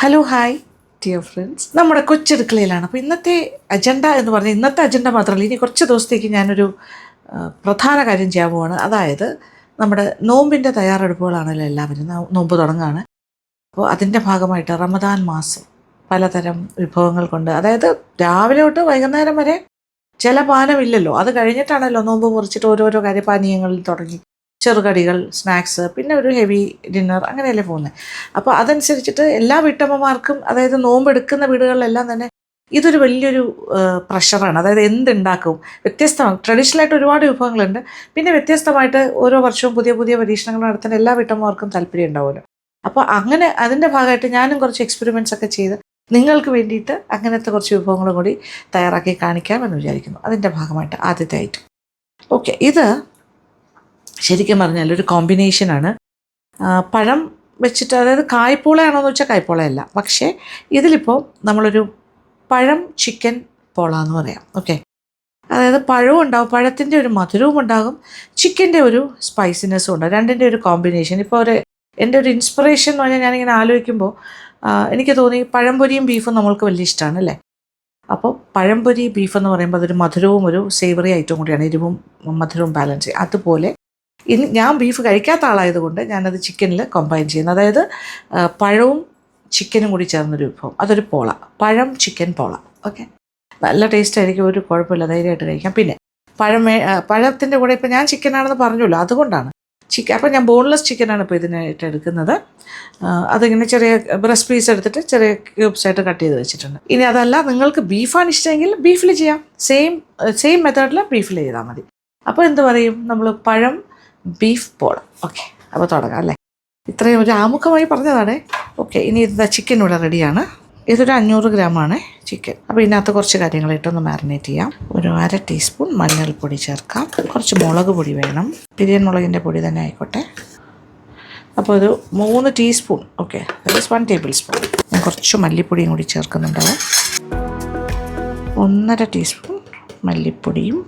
Hello hi dear friends, നമ്മുടെ കൊച്ചടുക്കളയിലാണ്. അപ്പോൾ ഇന്നത്തെ അജണ്ട എന്ന് പറഞ്ഞാൽ ഇന്നത്തെ അജണ്ട മാത്രമല്ല, ഇനി കുറച്ച് ദിവസത്തേക്ക് ഞാനൊരു പ്രധാന കാര്യം ചെയ്യാൻ പോവാണ്. അതായത് നമ്മുടെ നോമ്പിൻ്റെ തയ്യാറെടുപ്പുകളാണല്ലോ എല്ലാവരും. നോമ്പ് തുടങ്ങുകയാണ്. അപ്പോൾ അതിൻ്റെ ഭാഗമായിട്ട് റമദാൻ മാസം പലതരം വിഭവങ്ങൾ കൊണ്ട്, അതായത് രാവിലെ തൊട്ട് വൈകുന്നേരം വരെ ചില പാനമില്ലല്ലോ. അത് കഴിഞ്ഞിട്ടാണല്ലോ നോമ്പ് മുറിച്ചിട്ട് ഓരോരോ കാര്യപാനീയങ്ങളിൽ തുടങ്ങി ചെറുകടികൾ, സ്നാക്സ്, പിന്നെ ഒരു ഹെവി ഡിന്നർ, അങ്ങനെയല്ലേ പോകുന്നത്. അപ്പോൾ അതനുസരിച്ചിട്ട് എല്ലാ വീട്ടമ്മമാർക്കും, അതായത് നോമ്പെടുക്കുന്ന വീടുകളിലെല്ലാം തന്നെ ഇതൊരു വലിയൊരു പ്രഷറാണ്. അതായത് എന്തുണ്ടാക്കും, വ്യത്യസ്തമാണ്. ട്രഡീഷണലായിട്ട് ഒരുപാട് വിഭവങ്ങളുണ്ട്. പിന്നെ വ്യത്യസ്തമായിട്ട് ഓരോ വർഷവും പുതിയ പുതിയ പരീക്ഷണങ്ങൾ നടത്താൻ എല്ലാ വീട്ടമ്മമാർക്കും താല്പര്യം ഉണ്ടാവുമല്ലോ. അപ്പോൾ അങ്ങനെ അതിൻ്റെ ഭാഗമായിട്ട് ഞാനും കുറച്ച് എക്സ്പെരിമെൻറ്റ്സ് ഒക്കെ ചെയ്ത് നിങ്ങൾക്ക് വേണ്ടിയിട്ട് അങ്ങനത്തെ കുറച്ച് വിഭവങ്ങളും കൂടി തയ്യാറാക്കി കാണിക്കാമെന്ന് വിചാരിക്കുന്നു. അതിൻ്റെ ഭാഗമായിട്ട് ആദ്യത്തെ ഐറ്റം. ഓക്കെ, ഇത് ശരിക്കും പറഞ്ഞാൽ ഒരു കോമ്പിനേഷനാണ്. പഴം വെച്ചിട്ട്, അതായത് കായ്പോളയാണോ എന്ന് വെച്ചാൽ കായ്പോളയല്ല, പക്ഷേ ഇതിലിപ്പോൾ നമ്മളൊരു പഴം ചിക്കൻ പോള എന്ന് പറയാം. ഓക്കെ, അതായത് പഴവും ഉണ്ടാവും, പഴത്തിൻ്റെ ഒരു മധുരവും ഉണ്ടാകും, ചിക്കൻ്റെ ഒരു സ്പൈസിനെസ്സും ഉണ്ടാകും. രണ്ടിൻ്റെ ഒരു കോമ്പിനേഷൻ. ഇപ്പോൾ എൻ്റെ ഒരു ഇൻസ്പിറേഷൻ എന്ന് പറഞ്ഞാൽ ഞാനിങ്ങനെ ആലോചിക്കുമ്പോൾ എനിക്ക് തോന്നി പഴംപൊരിയും ബീഫും നമ്മൾക്ക് വലിയ ഇഷ്ടമാണ് അല്ലേ. അപ്പോൾ പഴംപൊരി ബീഫ് എന്ന് പറയുമ്പോൾ അതൊരു മധുരവും ഒരു സേവറി ഐറ്റവും കൂടിയാണ്, എരിവും മധുരവും ബാലൻസ് ചെയ്യും. അതുപോലെ ഇനി ഞാൻ ബീഫ് കഴിക്കാത്ത ആളായതുകൊണ്ട് ഞാനത് ചിക്കനിൽ കമ്പൈൻ ചെയ്യുന്നു. അതായത് പഴവും ചിക്കനും കൂടി ചേർന്നൊരു വിഭവം, അതൊരു പോള, പഴം ചിക്കൻ പോള. ഓക്കെ, നല്ല ടേസ്റ്റ് ആയിരിക്കും, ഒരു കുഴപ്പമില്ല, ധൈര്യമായിട്ട് കഴിക്കാം. പിന്നെ പഴത്തിൻ്റെ കൂടെ ഇപ്പോൾ ഞാൻ ചിക്കനാണെന്ന് പറഞ്ഞല്ലോ, അതുകൊണ്ടാണ് അപ്പോൾ ഞാൻ ബോൺലെസ് ചിക്കനാണ് ഇപ്പോൾ ഇതിനായിട്ട് എടുക്കുന്നത്. അതിങ്ങനെ ചെറിയ ബ്രസ്റ്റ് പീസ് എടുത്തിട്ട് ചെറിയ ക്യൂബ്സായിട്ട് കട്ട് ചെയ്ത് വെച്ചിട്ടുണ്ട്. ഇനി അതല്ല, നിങ്ങൾക്ക് ബീഫാണ് ഇഷ്ടമെങ്കിൽ ബീഫിൽ ചെയ്യാം. സെയിം മെത്തേഡിൽ ബീഫിൽ ചെയ്താൽ മതി. അപ്പോൾ എന്ത് പറയും, നമ്മൾ പഴം ബീഫ് പോള. ഓക്കെ, അപ്പോൾ തുടങ്ങാം അല്ലേ. ഇത്രയും ഒരു ആമുഖമായി പറഞ്ഞതാണ്. ഓക്കെ, ഇനി ഇത് ചിക്കൻ ഇവിടെ റെഡിയാണ്. ഇതൊരു 500 ഗ്രാമാണ് ചിക്കൻ. അപ്പോൾ ഇതിനകത്ത് കുറച്ച് കാര്യങ്ങളായിട്ടൊന്ന് മാരിനേറ്റ് ചെയ്യാം. ഒരു 1/2 ടീസ്പൂൺ മഞ്ഞൾപ്പൊടി ചേർക്കാം. കുറച്ച് മുളക് പൊടി വേണം, പിരിയൻ മുളകിൻ്റെ പൊടി തന്നെ ആയിക്കോട്ടെ. അപ്പോൾ ഒരു 3 teaspoon, okay, that is 1 table spoon. ഞാൻ കുറച്ച് മല്ലിപ്പൊടിയും കൂടി ചേർക്കുന്നുണ്ടാവും. 1/2 ടീസ്പൂൺ മല്ലിപ്പൊടിയും,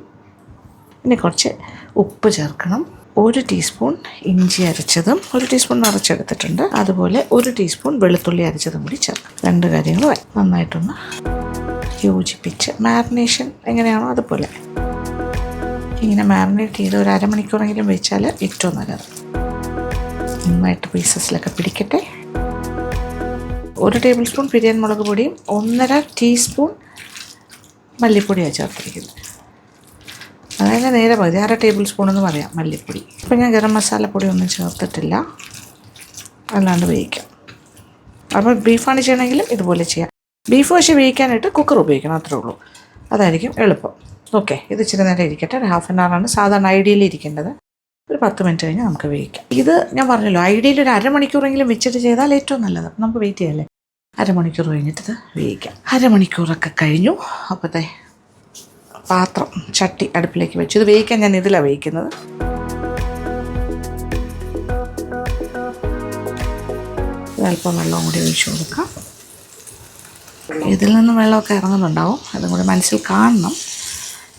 പിന്നെ കുറച്ച് ഉപ്പ് ചേർക്കണം. 1 ടീസ്പൂൺ ഇഞ്ചി അരച്ചതും, 1 ടീസ്പൂൺ നിറച്ചെടുത്തിട്ടുണ്ട്. അതുപോലെ 1 ടീസ്പൂൺ വെളുത്തുള്ളി അരച്ചതും കൂടി ചേർക്കാം. 2 കാര്യങ്ങൾ നന്നായിട്ടൊന്ന് യോജിപ്പിച്ച്, മാരിനേഷൻ എങ്ങനെയാണോ അതുപോലെ ഇങ്ങനെ മാരിനേറ്റ് ചെയ്ത് ഒരു അരമണിക്കൂറെങ്കിലും വെച്ചാൽ ഏറ്റവും നല്ലത്. നന്നായിട്ട് പീസസിലൊക്കെ പിടിക്കട്ടെ. 1 ടേബിൾ സ്പൂൺ പിരിയൻ മുളക് പൊടിയും 1/2 ടീസ്പൂൺ മല്ലിപ്പൊടിയാണ് ചേർത്തിരിക്കുന്നത്. അതായത് നേരെ പകുതി, 1/2 ടേബിൾ സ്പൂൺ എന്ന് പറയാം മല്ലിപ്പൊടി. ഇപ്പോൾ ഞാൻ ഗരം മസാലപ്പൊടി ഒന്നും ചേർത്തിട്ടില്ല, അല്ലാണ്ട് വേവിക്കാം. അപ്പോൾ ബീഫാണ് ചെയ്യണമെങ്കിലും ഇതുപോലെ ചെയ്യാം. ബീഫ് പക്ഷേ വേവിക്കാനായിട്ട് കുക്കർ ഉപയോഗിക്കണം, അത്രേ ഉള്ളൂ, അതായിരിക്കും എളുപ്പം. ഓക്കെ, ഇത് ഇച്ചിരി നേരം ഇരിക്കട്ടെ. ഒരു 1/2 ആണ് സാധാരണ ഐഡിയയിൽ ഇരിക്കേണ്ടത്. ഒരു 10 മിനിറ്റ് കഴിഞ്ഞ് നമുക്ക് വേവിക്കാം. ഇത് ഞാൻ പറഞ്ഞല്ലോ, ഐഡിയയിൽ ഒരു അരമണിക്കൂറെങ്കിലും വെച്ചിട്ട് ചെയ്താൽ ഏറ്റവും നല്ലത്. അപ്പം നമുക്ക് വെയിറ്റ് ചെയ്യാമല്ലേ. അരമണിക്കൂർ കഴിഞ്ഞിട്ട് ഇത് വേവിക്കാം. അരമണിക്കൂറൊക്കെ കഴിഞ്ഞു. അപ്പോഴത്തെ പാത്രം, ചട്ടി അടുപ്പിലേക്ക് വെച്ചു. ഇത് വേവിക്കാൻ ഞാൻ ഇതിലാണ് വേവിക്കുന്നത്. അല്പം വെള്ളവും കൂടി ഒഴിച്ചു കൊടുക്കാം. ഇതിൽ നിന്ന് വെള്ളമൊക്കെ ഇറങ്ങുന്നുണ്ടാവും, അതും കൂടി മനസ്സിൽ കാണണം.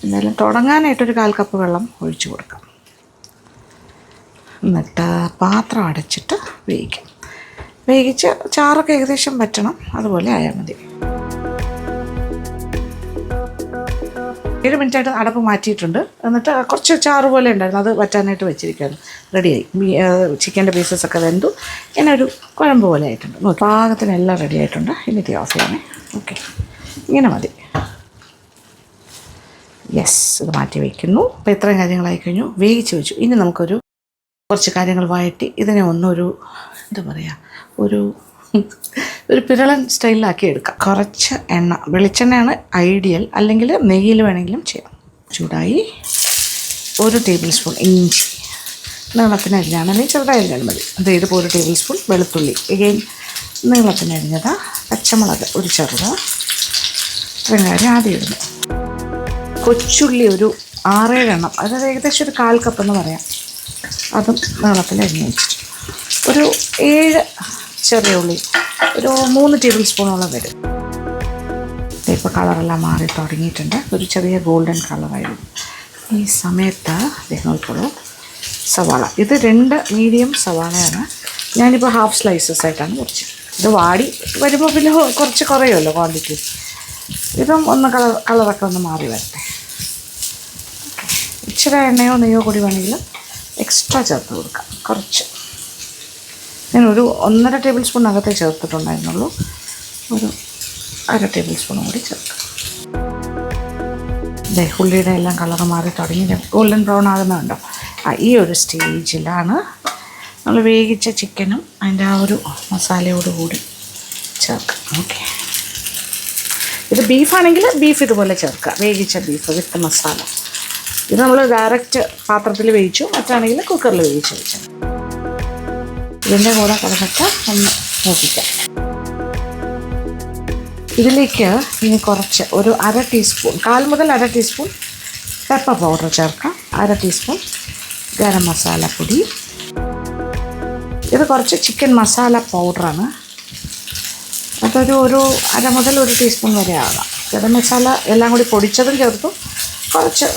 എന്തായാലും തുടങ്ങാനായിട്ടൊരു 1/4 കപ്പ് വെള്ളം ഒഴിച്ചു കൊടുക്കാം. എന്നിട്ട് പാത്രം അടച്ചിട്ട് വേവിക്കാം. വേവിച്ച് ചാറൊക്കെ ഏകദേശം വറ്റണം, അതുപോലെ ആയാൽ മതി. 7 മിനിറ്റായിട്ട് അടപ്പ് മാറ്റിയിട്ടുണ്ട്. എന്നിട്ട് കുറച്ച് ചാറ് പോലെ ഉണ്ടായിരുന്നു, അത് വറ്റാനായിട്ട് വെച്ചിരിക്കുകയാണ്. റെഡിയായി. ചിക്കൻ്റെ പീസസൊക്കെ വെന്തു, ഇങ്ങനെ ഒരു കുഴമ്പ് പോലെ ആയിട്ടുണ്ട്. പാകത്തിന് എല്ലാം റെഡി ആയിട്ടുണ്ട്. ഇനി തീ ഓഫ് ചെയ്യണേ. ഓക്കെ, ഇങ്ങനെ മതി. യെസ്, ഇത് മാറ്റി വയ്ക്കുന്നു. അപ്പോൾ ഇത്രയും കാര്യങ്ങളായി കഴിഞ്ഞു, വേവിച്ച് വെച്ചു. ഇനി നമുക്കൊരു കുറച്ച് കാര്യങ്ങൾ വഴറ്റി ഇതിനെ ഒന്നൊരു എന്താ പറയുക, ഒരു പിരളൻ സ്റ്റൈലിലാക്കി എടുക്കാം. കുറച്ച് എണ്ണ, വെളിച്ചെണ്ണയാണ് ഐഡിയൽ, അല്ലെങ്കിൽ നെയ്യിൽ വേണമെങ്കിലും ചെയ്യാം. ചൂടായി 1 ടേബിൾ സ്പൂൺ ഇഞ്ചി നീളത്തിന് അരിഞ്ഞാണ്, അല്ലെങ്കിൽ ചെറുതായി അരിഞ്ഞാൽ മതി. ഇതിപ്പോൾ 1 ടേബിൾ സ്പൂൺ വെളുത്തുള്ളി, എഗെയിൻ നീളത്തിന് അരിഞ്ഞത്. പച്ചമുളക് ഒരു ചെറുത്, ഇത്രയും കാര്യം ആദ്യം ഇടുന്നു. കൊച്ചുള്ളി ഒരു 6-7 എണ്ണം, അതായത് ഏകദേശം ഒരു 1/4 കപ്പ് എന്ന് പറയാം, അതും നീളത്തിൽ അരിഞ്ഞ് വെച്ചിട്ട്. ഒരു 7 ചെറിയ ഉള്ളി, ഒരു 3 ടേബിൾ സ്പൂണോളം വരും. ഇപ്പോൾ കളറെല്ലാം മാറി തുടങ്ങിയിട്ടുണ്ട്, ഒരു ചെറിയ ഗോൾഡൻ കളറായിരുന്നു. ഈ സമയത്ത് നോക്കിക്കോളൂ, സവാള. ഇത് 2 മീഡിയം സവാളയാണ്. ഞാനിപ്പോൾ ഹാഫ് സ്ലൈസസ് ആയിട്ടാണ് മുറിച്ചത്. ഇത് വാടി വരുമ്പോൾ പിന്നെ കുറച്ച് കുറയുമല്ലോ ക്വാണ്ടിറ്റി. ഇതും ഒന്ന് കളറൊക്കെ ഒന്ന് മാറി വരട്ടെ. ഇച്ചിരി എണ്ണയോ നെയ്യോ കൂടി വേണമെങ്കിൽ എക്സ്ട്രാ ചേർത്ത് കൊടുക്കാം. കുറച്ച് ഞാനൊരു 1.5 ടേബിൾ സ്പൂൺ അകത്തേ ചേർത്തിട്ടുണ്ടായിരുന്നുള്ളൂ. ഒരു 1/2 ടേബിൾ സ്പൂണും കൂടി ചേർക്കാം. ഇതേ ഉള്ളിയുടെ എല്ലാം കളറ് മാറി തുടങ്ങി ഗോൾഡൻ ബ്രൗൺ ആകുന്നുണ്ടോ? ഈ ഒരു സ്റ്റേജിലാണ് നമ്മൾ വേവിച്ച ചിക്കനും അതിൻ്റെ ആ ഒരു മസാലയോട് കൂടി ചേർക്കാം. ഓക്കെ, ഇത് ബീഫാണെങ്കിൽ ബീഫ് ഇതുപോലെ ചേർക്കുക, വേവിച്ച ബീഫ് വിത്ത് മസാല. ഇത് നമ്മൾ ഡയറക്റ്റ് പാത്രത്തിൽ വേവിച്ചു, മറ്റാണെങ്കിൽ കുക്കറിൽ വേവിച്ച് വെച്ചു. ഇതിൻ്റെ കൂടെ കിടന്നിട്ട് ഒന്ന് നോക്കിക്കാം. ഇതിലേക്ക് ഇനി കുറച്ച് ഒരു 1/2 ടീസ്പൂൺ, 1/4 മുതൽ 1/2 ടീസ്പൂൺ പെപ്പർ പൗഡർ ചേർക്കാം. 1/2 ടീസ്പൂൺ ഗരം മസാല പൊടി. ഇത് കുറച്ച് ചിക്കൻ മസാല പൗഡറാണ്. അതൊരു 1/2 മുതൽ 1 ടീസ്പൂൺ വരെ ആകാം. ഗരം മസാല എല്ലാം കൂടി പൊടിച്ചതും ചേർത്തു. കുറച്ച്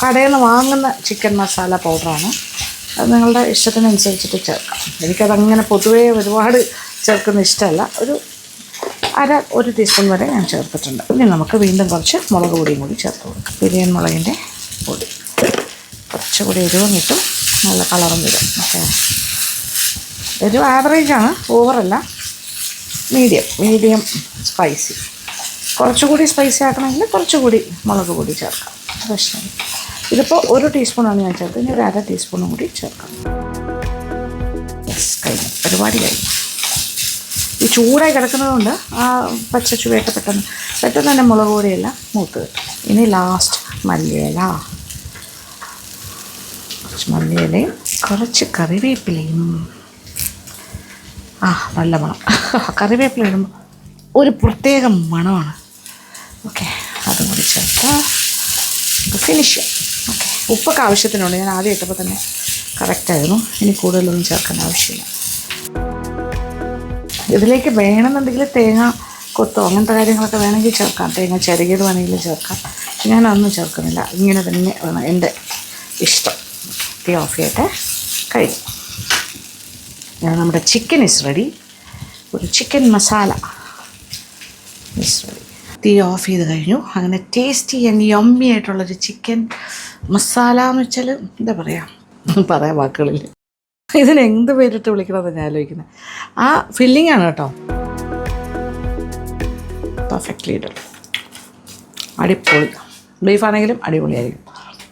കടയിൽ നിന്ന് വാങ്ങുന്ന ചിക്കൻ മസാല പൗഡറാണ്. അത് നിങ്ങളുടെ ഇഷ്ടത്തിനനുസരിച്ചിട്ട് ചേർക്കാം. എനിക്കതങ്ങനെ പൊതുവേ ഒരുപാട് ചേർക്കുന്ന ഇഷ്ടമല്ല. ഒരു 1/2 ടീസ്പൂൺ വരെ ഞാൻ ചേർത്തിട്ടുണ്ട്. ഇനി നമുക്ക് വീണ്ടും കുറച്ച് മുളക് പൊടിയും കൂടി ചേർത്ത് കൊടുക്കാം. ബിരിയാണി മുളകിൻ്റെ പൊടി കുറച്ചുകൂടി എരിവും കിട്ടും, നല്ല കളറും വരും. ഓക്കെ, എരിവ് ആവറേജാണ്, ഓവറല്ല, മീഡിയം സ്പൈസി. കുറച്ചുകൂടി സ്പൈസി ആക്കണമെങ്കിൽ കുറച്ചുകൂടി മുളക് പൊടി ചേർക്കാം, പ്രശ്നമില്ല. ഇതിപ്പോൾ 1 ടീസ്പൂണാണ് ഞാൻ ചേർത്തത്. ഇനി ഒരു 1/2 ടീസ്പൂണും കൂടി ചേർക്കാം. യെസ്, കഴിഞ്ഞു, പരിപാടി കഴിഞ്ഞു. ഈ ചൂടായി കിടക്കുന്നതുകൊണ്ട് ആ പച്ച ചുവയൊക്കെ പെട്ടെന്ന് തന്നെ മുളക് പൊടിയെല്ലാം മൂത്ത് കിട്ടും. ഇനി ലാസ്റ്റ് മല്ലിയില, കുറച്ച് മല്ലിയിലയും കുറച്ച് കറിവേപ്പിലയും. നല്ല മണം. കറിവേപ്പില ഇടുമ്പോൾ ഒരു പ്രത്യേക മണമാണ്. ഓക്കെ, അതും കൂടി ചേർത്ത് ഫിനിഷ് ചെയ്യാം. ഓക്കെ, ഉപ്പൊക്കെ ആവശ്യത്തിനുണ്ട്. ഞാൻ ആദ്യം ഇട്ടപ്പോൾ തന്നെ കറക്റ്റായിരുന്നു. ഇനി കൂടുതലൊന്നും ചേർക്കേണ്ട ആവശ്യമില്ല. ഇതിലേക്ക് വേണമെന്നുണ്ടെങ്കിൽ തേങ്ങ കൊത്തോ അങ്ങനത്തെ കാര്യങ്ങളൊക്കെ വേണമെങ്കിൽ ചേർക്കാം. തേങ്ങ ചിരകിയത് വേണമെങ്കിൽ ചേർക്കാം. ഞാനതൊന്നും ചേർക്കുന്നില്ല, ഇങ്ങനെ തന്നെ വേണം, എൻ്റെ ഇഷ്ടം. തീ ഓഫ് ചെയ്യട്ടെ. കഴിഞ്ഞു. നമ്മുടെ ചിക്കൻ ഇസ് റെഡി. ഒരു ചിക്കൻ മസാല ഇസ് റെഡി. തീ ഓഫ് ചെയ്ത് കഴിഞ്ഞു. അങ്ങനെ ടേസ്റ്റി ആൻഡ് യമ്മി ആയിട്ടുള്ളൊരു ചിക്കൻ മസാല എന്ന് വെച്ചാൽ എന്താ പറയുക, പറയാൻ വാക്കുകളില്ല. ഇതിന് എന്ത് പേരിട്ട് വിളിക്കണമെന്ന് ഞാൻ ആലോചിക്കുന്നത്. ആ ഫില്ലിംഗ് ആണ് കേട്ടോ. പെർഫെക്റ്റ്ലി ഇടും, അടിപൊളി. ബീഫാണെങ്കിലും അടിപൊളിയായിരിക്കും.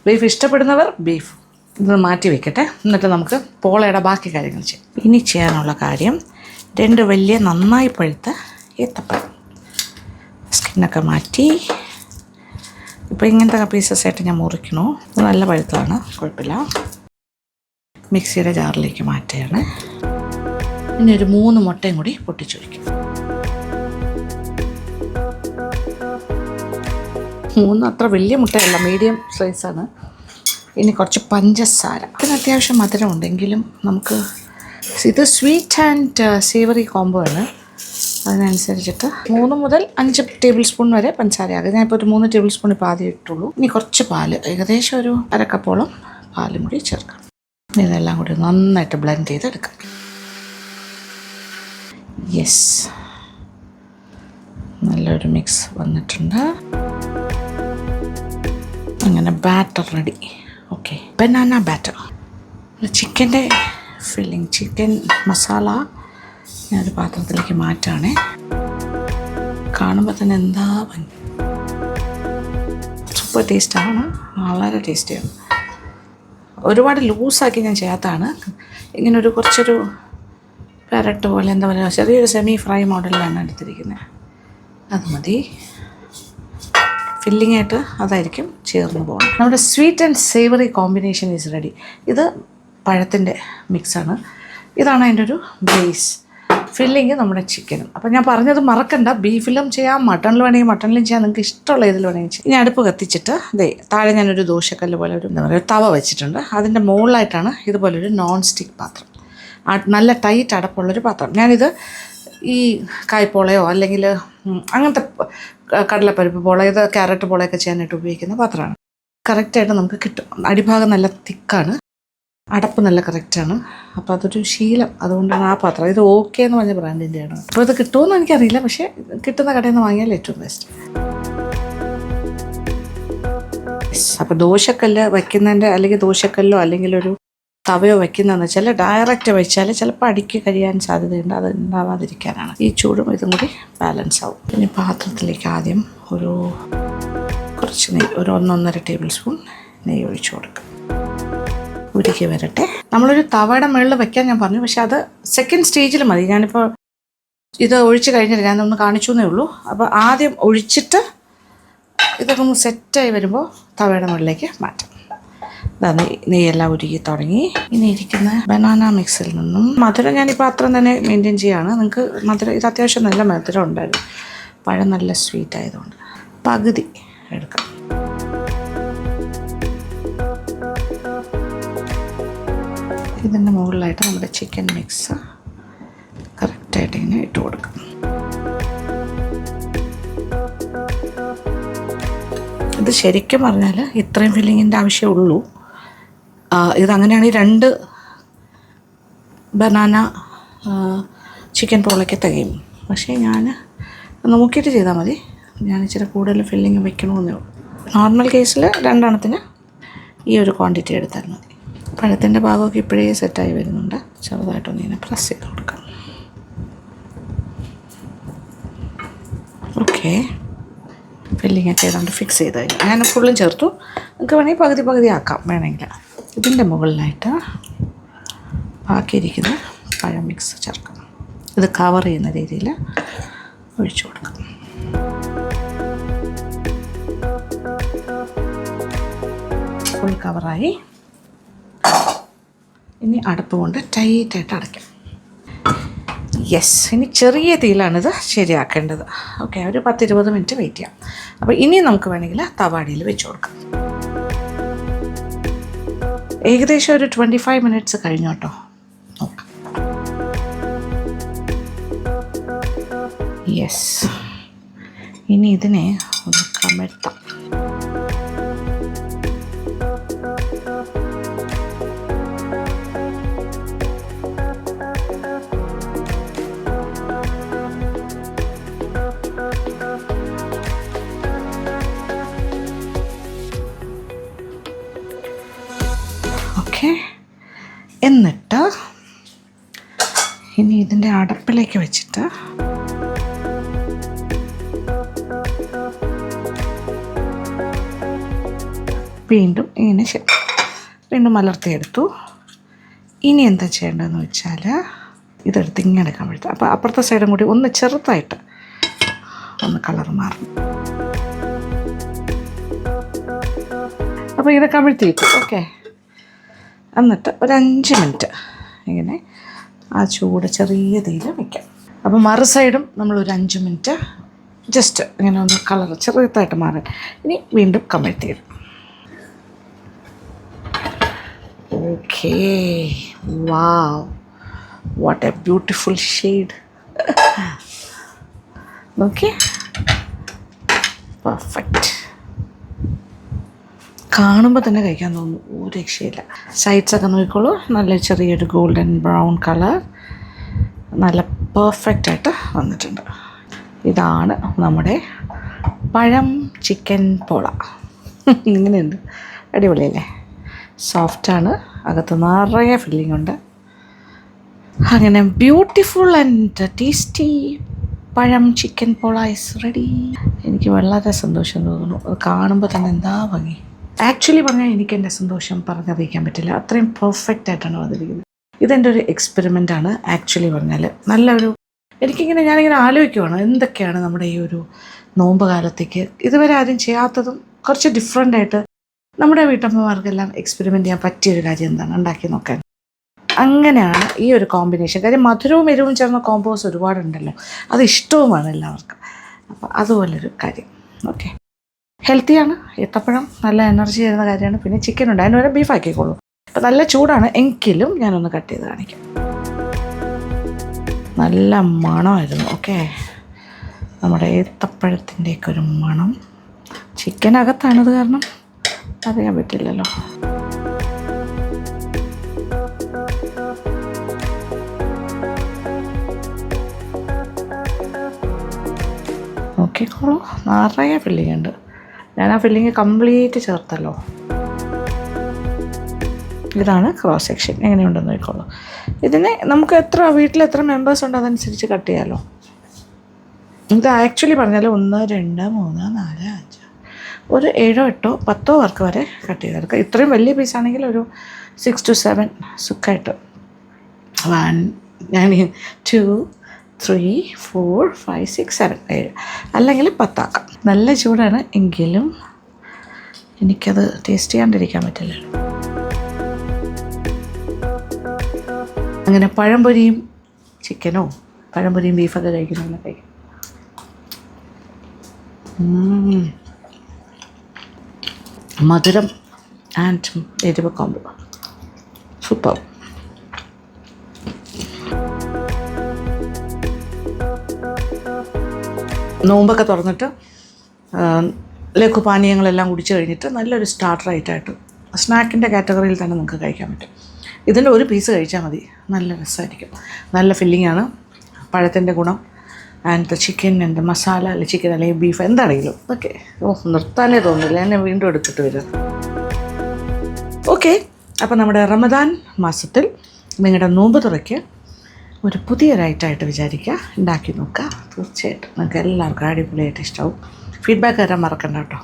ബീഫ് ഇഷ്ടപ്പെടുന്നവർ ബീഫ് ഇത് മാറ്റി വെക്കട്ടെ. എന്നിട്ട് നമുക്ക് പോളയുടെ ബാക്കി കാര്യങ്ങൾ ചെയ്യാം. ഇനി ചെയ്യാനുള്ള കാര്യം 2 വലിയ നന്നായി പഴുത്ത ഏത്തപ്പഴം. സ്കിന്നൊക്കെ മാറ്റി ഇപ്പോൾ ഇങ്ങനത്തെ പീസസ് ആയിട്ട് ഞാൻ മുറിക്കണു. ഇത് നല്ല പഴുത്താണ്, കുഴപ്പമില്ല. മിക്സിയുടെ ജാറിലേക്ക് മാറ്റുകയാണ്. ഇനി ഒരു 3 മുട്ടയും കൂടി പൊട്ടിച്ചൊഴിക്കും. 3 അത്ര വലിയ മുട്ടയല്ല, മീഡിയം സൈസാണ്. ഇനി കുറച്ച് പഞ്ചസാര. ഇതിന് അത്യാവശ്യം മധുരം ഉണ്ടെങ്കിലും നമുക്ക് ഇത് സ്വീറ്റ് ആൻഡ് സേവറി കോംബോ ആണ്. അതിനനുസരിച്ചിട്ട് 3 മുതൽ 5 ടേബിൾ സ്പൂൺ വരെ പഞ്ചസാരയാകും. ഞാനിപ്പോൾ ഒരു 3 ടേബിൾ സ്പൂൺ ഇപ്പോൾ ആദ്യം ഇട്ടുള്ളൂ. ഇനി കുറച്ച് പാല്, ഏകദേശം ഒരു 1/2 കപ്പോളം പാലും കൂടി ചേർക്കാം. ഇതെല്ലാം കൂടി നന്നായിട്ട് ബ്ലെൻഡ് ചെയ്തെടുക്കാം. യെസ്, നല്ലൊരു മിക്സ് വന്നിട്ടുണ്ട്. അങ്ങനെ batter ready. Okay, banana batter. ചിക്കൻ്റെ ഫില്ലിങ്, ചിക്കൻ മസാല ഞാനൊരു പാത്രത്തിലേക്ക് മാറ്റാണേ. കാണുമ്പോൾ തന്നെ എന്താ ഭംഗി. സൂപ്പർ ടേസ്റ്റാണ്, വളരെ ടേസ്റ്റിയാണ്. ഒരുപാട് ലൂസാക്കി ഞാൻ ചെയ്യാത്തതാണ്. ഇങ്ങനൊരു കുറച്ചൊരു പെരട്ട് പോലെ എന്താ പറയുക, ചെറിയൊരു സെമി ഫ്രൈ മോഡലിലാണ് എടുത്തിരിക്കുന്നത്. അത് മതി. ഫില്ലിംഗ് ആയിട്ട് അതായിരിക്കും ചേർന്ന് പോകണം. നമ്മുടെ sweet and savoury combination is ready. ഇത് പഴത്തിൻ്റെ മിക്സാണ്. ഇതാണ് അതിൻ്റെ ഒരു ബേസ്. ഫില്ലിങ് നമ്മുടെ ചിക്കനും. അപ്പോൾ ഞാൻ പറഞ്ഞത് മറക്കണ്ട, ബീഫിലും ചെയ്യാം, മട്ടണിൽ വേണമെങ്കിൽ മട്ടണിലും ചെയ്യാം, നിങ്ങൾക്ക് ഇഷ്ടമുള്ള ഇതിൽ വേണമെങ്കിൽ ചെയ്യാം. ഇനി അടുപ്പ് കത്തിച്ചിട്ട് താഴെ ഞാനൊരു ദോശക്കല്ല് പോലെ ഒരു എന്താ പറയുക തവ വെച്ചിട്ടുണ്ട്. അതിൻ്റെ മുകളിലായിട്ടാണ് ഇതുപോലൊരു നോൺ സ്റ്റിക്ക് പാത്രം, നല്ല ടൈറ്റ് അടപ്പുള്ളൊരു പാത്രം. ഞാനിത് ഈ കായ്പോളയോ അല്ലെങ്കിൽ അങ്ങനത്തെ കടലപ്പരിപ്പ് പോള, ഇത് ക്യാരറ്റ് പോളയൊക്കെ ചെയ്യാനായിട്ട് ഉപയോഗിക്കുന്ന പാത്രമാണ്. കറക്റ്റായിട്ട് നമുക്ക് കിട്ടും. അടിഭാഗം നല്ല തിക്കാണ്. അടപ്പ് നല്ല കറക്റ്റാണ്. അപ്പോൾ അതൊരു ശീലം, അതുകൊണ്ടാണ് ആ പാത്രം. ഇത് ഓക്കെ എന്ന് പറഞ്ഞ ബ്രാൻഡിൻ്റെയാണ്. അപ്പോൾ ഇത് കിട്ടുമെന്ന് എനിക്കറിയില്ല, പക്ഷേ കിട്ടുന്ന കടയിൽ നിന്ന് വാങ്ങിയാൽ ഏറ്റവും ബെസ്റ്റ്. അപ്പോൾ ദോശക്കല്ല് വയ്ക്കുന്നതിൻ്റെ, അല്ലെങ്കിൽ ദോശക്കല്ലോ അല്ലെങ്കിൽ ഒരു തവയോ വയ്ക്കുന്നതെന്ന് വെച്ചാൽ ഡയറക്റ്റ് വെച്ചാൽ ചിലപ്പോൾ അടിക്ക് കരിയാൻ സാധ്യതയുണ്ട്. അത് ഉണ്ടാവാതിരിക്കാനാണ്. ഈ ചൂടും ഇതും കൂടി ബാലൻസ് ആവും. പിന്നെ പാത്രത്തിലേക്ക് ആദ്യം കുറച്ച് നെയ്യ്, ഒരു 1-1.5 ടേബിൾ സ്പൂൺ നെയ്യ് ഒഴിച്ചു കൊടുക്കുക. ഉരുക്കി വരട്ടെ. നമ്മളൊരു തവയുടെ മുകളിൽ വെക്കാൻ ഞാൻ പറഞ്ഞു, പക്ഷെ അത് സെക്കൻഡ് സ്റ്റേജിൽ മതി. ഞാനിപ്പോൾ ഇത് ഒഴിച്ച് കഴിഞ്ഞിട്ട് ഞാനൊന്ന് കാണിച്ചു എന്നേ ഉള്ളൂ. അപ്പോൾ ആദ്യം ഒഴിച്ചിട്ട് ഇതൊക്കെ ഒന്ന് സെറ്റായി വരുമ്പോൾ തവയുടെ മുകളിലേക്ക് മാറ്റാം. നെയ്യെല്ലാം ഉരുകി തുടങ്ങി. ഇനി ഇരിക്കുന്ന ബനാന മിക്സിൽ നിന്നും മധുരം ഞാനിപ്പോൾ അത്ര തന്നെ മെയിൻറ്റെയിൻ ചെയ്യുകയാണ്. നിങ്ങൾക്ക് മധുരം, ഇത് അത്യാവശ്യം നല്ല മധുരം ഉണ്ടായിരുന്നു, പഴം നല്ല സ്വീറ്റ് ആയതുകൊണ്ട് പകുതി എടുക്കാം. ഇതിൻ്റെ മുകളിലായിട്ട് നമ്മുടെ ചിക്കൻ മിക്സ് കറക്റ്റായിട്ട് ഇങ്ങനെ ഇട്ട് കൊടുക്കാം. ഇത് ശരിക്കും പറഞ്ഞാൽ ഇത്രയും ഫില്ലിങ്ങിൻ്റെ ആവശ്യമുള്ളൂ. ഇതങ്ങനെയാണെങ്കിൽ 2 ബനാന ചിക്കൻ പോളയ്ക്ക് തികയും. പക്ഷേ ഞാൻ നോക്കിയിട്ട് ചെയ്താൽ മതി. ഞാൻ ഇച്ചിരി കൂടുതൽ ഫില്ലിങ് വെക്കണമെന്നേ ഉള്ളൂ. നോർമൽ കേസിൽ 2 എണ്ണത്തിന് ഈ ഒരു ക്വാണ്ടിറ്റി എടുത്താൽ മതി. പഴത്തിൻ്റെ ഭാഗമൊക്കെ ഇപ്പോഴേ സെറ്റായി വരുന്നുണ്ട്. ചെറുതായിട്ടൊന്ന് ഇങ്ങനെ പ്രസ് ചെയ്ത് കൊടുക്കാം. ഓക്കെ, ഫില്ലിങ് ഒക്കെ ഏതാണ്ട് ഫിക്സ് ചെയ്ത് കഴിഞ്ഞു. ഞാൻ ഫുള്ളും ചേർത്തു. നിങ്ങൾക്ക് വേണമെങ്കിൽ പകുതി പകുതി ആക്കാം വേണമെങ്കിൽ. ഇതിൻ്റെ മുകളിലായിട്ട് ബാക്കിയിരിക്കുന്ന പഴം മിക്സ് ചേർക്കണം. ഇത് കവർ ചെയ്യുന്ന രീതിയിൽ ഒഴിച്ചു കൊടുക്കാം. ഫുൾ കവറായി. ഇനി അടുപ്പ് കൊണ്ട് ടൈറ്റായിട്ട് അടയ്ക്കാം. യെസ്, ഇനി ചെറിയ തീയിലാണിത് ശരിയാക്കേണ്ടത്. ഓക്കെ, ഒരു 10-20 മിനിറ്റ് വെയിറ്റ് ചെയ്യാം. അപ്പോൾ ഇനി നമുക്ക് വേണമെങ്കിൽ തവാടിയിൽ വെച്ച് കൊടുക്കാം. ഏകദേശം ഒരു 25 മിനിറ്റ്സ് കഴിഞ്ഞു കേട്ടോ. നോക്കാം. യെസ്, ഇനി ഇതിനെ ഒന്ന് കമഴ്ത്താം. എന്നിട്ട് ഇനി ഇതിൻ്റെ അടപ്പിലേക്ക് വെച്ചിട്ട് വീണ്ടും ഇങ്ങനെ വീണ്ടും മലർത്തിയെടുത്തു. ഇനി എന്താ ചെയ്യേണ്ടതെന്ന് വെച്ചാൽ ഇതെടുത്ത് ഇങ്ങനെ കമഴ്ത്തുക. അപ്പോൾ അപ്പുറത്തെ സൈഡും കൂടി ഒന്ന് ചെറുതായിട്ട് ഒന്ന് കളർ മാറും. അപ്പോൾ ഇത് കമഴ്ത്തിയിട്ടു. ഓക്കെ, എന്നിട്ട് ഒരു 5 മിനിറ്റ് ഇങ്ങനെ ആ ചൂട് ചെറിയ തീയിൽ വയ്ക്കാം. അപ്പോൾ മറു സൈഡും നമ്മളൊരു 5 മിനിറ്റ് ജസ്റ്റ് ഇങ്ങനെ ഒന്ന് കളർ ചെറുതായിട്ട് മാറാൻ. ഇനി വീണ്ടും കമഴ്ത്തിയിടും. Okay, wow, what a beautiful shade. Okay, perfect. കാണുമ്പോൾ തന്നെ കഴിക്കാൻ തോന്നുന്നു, ഒരു രക്ഷയില്ല. സൈഡ്സൊക്കെ നോക്കിക്കോളൂ, നല്ല ചെറിയൊരു ഗോൾഡൻ ബ്രൗൺ കളർ, നല്ല പെർഫെക്റ്റായിട്ട് വന്നിട്ടുണ്ട്. ഇതാണ് നമ്മുടെ പഴം ചിക്കൻ പോള. ഇങ്ങനെയുണ്ട്, അടിപൊളിയല്ലേ? സോഫ്റ്റാണ്, അകത്ത് നിറയെ ഫില്ലിംഗ് ഉണ്ട്. അങ്ങനെ ബ്യൂട്ടിഫുൾ ആൻഡ് ടേസ്റ്റി പഴം ചിക്കൻ പോള ഇസ് റെഡി. എനിക്ക് വളരെ സന്തോഷം തോന്നുന്നു, അത് കാണുമ്പോൾ തന്നെ എന്താ ഭംഗി. ആക്ച്വലി പറഞ്ഞാൽ എനിക്ക് എൻ്റെ സന്തോഷം പറഞ്ഞറിയിക്കാൻ പറ്റില്ല, അത്രയും പെർഫെക്റ്റ് ആയിട്ടാണ് വന്നിരിക്കുന്നത്. ഇതെൻ്റെ ഒരു എക്സ്പെരിമെൻ്റാണ് ആക്ച്വലി പറഞ്ഞാൽ. നല്ലൊരു ഞാനിങ്ങനെ ആലോചിക്കുവാണ് എന്തൊക്കെയാണ് നമ്മുടെ ഈ ഒരു നോമ്പ് കാലത്തേക്ക് ഇതുവരെ ആരും ചെയ്യാത്തതും കുറച്ച് ഡിഫറെൻ്റായിട്ട് നമ്മുടെ വീട്ടമ്മമാർക്കെല്ലാം എക്സ്പെരിമെൻ്റ് ചെയ്യാൻ പറ്റിയൊരു കാര്യം എന്താണ് ഉണ്ടാക്കി നോക്കാൻ. അങ്ങനെയാണ് ഈ ഒരു കോമ്പിനേഷൻ. കാര്യം മധുരവും എരിവും ചേർന്ന കോമ്പോസ് ഒരുപാടുണ്ടല്ലോ, അത് ഇഷ്ടവുമാണ് എല്ലാവർക്കും. അപ്പോൾ അതുപോലൊരു കാര്യം. ഓക്കെ, ഹെൽത്തിയാണ്, ഏത്തപ്പഴം നല്ല എനർജി തരുന്ന കാര്യമാണ്. പിന്നെ ചിക്കൻ ഉണ്ട്, അതിന് വരെ ബീഫ് ആക്കിക്കോളൂ. അപ്പോൾ നല്ല ചൂടാണ്, എങ്കിലും ഞാനൊന്ന് കട്ട് ചെയ്ത് കാണിക്കാം. നല്ല മണമായിരുന്നു. ഓക്കെ, നമ്മുടെ ഏത്തപ്പഴത്തിൻ്റെയൊക്കെ ഒരു മണം. ചിക്കനകത്താണത് കാരണം അറിയാൻ പറ്റില്ലല്ലോ. നോക്കിക്കോളൂ, നിറയെ ഫില്ലിംഗ് ഉണ്ട്. ഞാൻ ആ ഫില്ലിങ് കംപ്ലീറ്റ് ചേർത്തല്ലോ. ഇതാണ് ക്രോസ് സെക്ഷൻ. എങ്ങനെയുണ്ടെന്ന് നോക്കിക്കോളൂ. ഇതിനെ നമുക്ക് വീട്ടിൽ എത്ര മെമ്പേഴ്സ് ഉണ്ട് അതനുസരിച്ച് കട്ട് ചെയ്യാമല്ലോ. ഇത് ആക്ച്വലി പറഞ്ഞാൽ 1 2 3 4 5 ഒരു 7 8 10 പേർക്ക് വരെ കട്ട് ചെയ്തെടുക്കാം. ഇത്രയും വലിയ പീസാണെങ്കിൽ ഒരു 6 to 7 സുഖമായിട്ട്. 1 2 3 4 5 6 7 7 അല്ലെങ്കിൽ 10 ആക്കാം. നല്ല ചൂടാണ് എങ്കിലും എനിക്കത് ടേസ്റ്റ് ചെയ്യാണ്ടിരിക്കാൻ പറ്റില്ലല്ലോ. അങ്ങനെ പഴംപൊരിയും ചിക്കനോ പഴംപൊരിയും ബീഫൊക്കെ കഴിക്കുന്നതിനെ കഴിക്കും. മധുരം ആൻഡ് എരിവ് കോംബോ സൂപ്പർ. നോമ്പൊക്കെ തുറന്നിട്ട് ലഘുപാനീയങ്ങളെല്ലാം കുടിച്ച് കഴിഞ്ഞിട്ട് നല്ലൊരു സ്റ്റാർട്ടറായിട്ടായിട്ട് സ്നാക്കിൻ്റെ കാറ്റഗറിയിൽ തന്നെ നിങ്ങൾക്ക് കഴിക്കാൻ പറ്റും. ഇതിൻ്റെ ഒരു പീസ് കഴിച്ചാൽ മതി, നല്ല രസമായിരിക്കും. നല്ല ഫില്ലിങ്ങാണ്, പഴത്തിൻ്റെ ഗുണം ആൻഡ് ചിക്കൻ ആൻഡ് മസാല അല്ലെങ്കിൽ ചിക്കൻ അല്ലെങ്കിൽ ബീഫ് എന്താണെങ്കിലും ഓക്കെ. നിർത്താനേ തോന്നില്ല, എന്നെ വീണ്ടും എടുത്തിട്ട് വരും. ഓക്കെ, അപ്പോൾ നമ്മുടെ റമദാൻ മാസത്തിൽ നിങ്ങളുടെ നോമ്പ് തുറയ്ക്ക് ഒരു പുതിയൊരൈറ്റമായിട്ട് വിചാരിക്കുക, ഉണ്ടാക്കി നോക്കുക. തീർച്ചയായിട്ടും നിങ്ങൾക്ക് എല്ലാവർക്കും അടിപൊളിയായിട്ട് ഇഷ്ടമാവും. ഫീഡ്ബാക്ക് തരാൻ മറക്കണ്ട കേട്ടോ.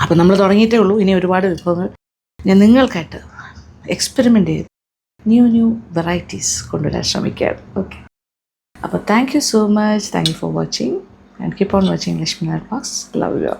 അപ്പോൾ നമ്മൾ തുടങ്ങിയിട്ടേ ഉള്ളൂ. ഇനി ഒരുപാട് വിഭവങ്ങൾ ഞാൻ നിങ്ങൾക്കായിട്ട് എക്സ്പെരിമെൻ്റ് ചെയ്ത് ന്യൂ വെറൈറ്റീസ് കൊണ്ടുവരാൻ ശ്രമിക്കുകയാണ്. ഓക്കെ, അപ്പോൾ thank you so much. Thank you for watching and keep on watching Lakshmi Nair vlogs. Love you.